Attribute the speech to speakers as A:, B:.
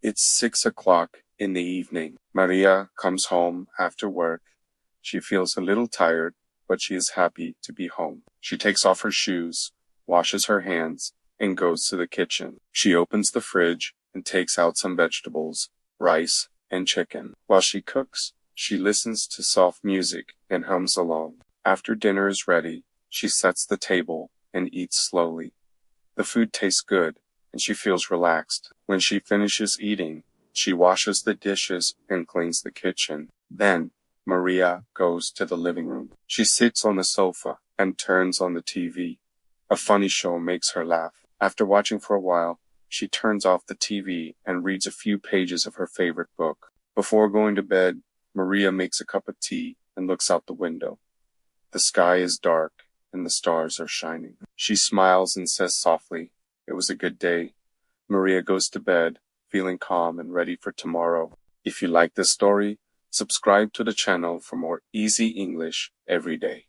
A: It's 6 o'clock in the evening. Maria comes home after work. She feels a little tired, but she is happy to be home. She takes off her shoes, washes her hands, and goes to the kitchen. She opens the fridge and takes out some vegetables, rice, and chicken. While she cooks, she listens to soft music and hums along. After dinner is ready, she sets the table and eats slowly. The food tastes good, and she feels relaxed. When she finishes eating, she washes the dishes and cleans the kitchen. Then, Maria goes to the living room. She sits on the sofa and turns on the TV. A funny show makes her laugh. After watching for a while, she turns off the TV and reads a few pages of her favorite book. Before going to bed, Maria makes a cup of tea and looks out the window. The sky is dark and the stars are shining. She smiles and says softly, "It was a good day." Maria goes to bed, feeling calm and ready for tomorrow. If you like this story, subscribe to the channel for more easy English every day.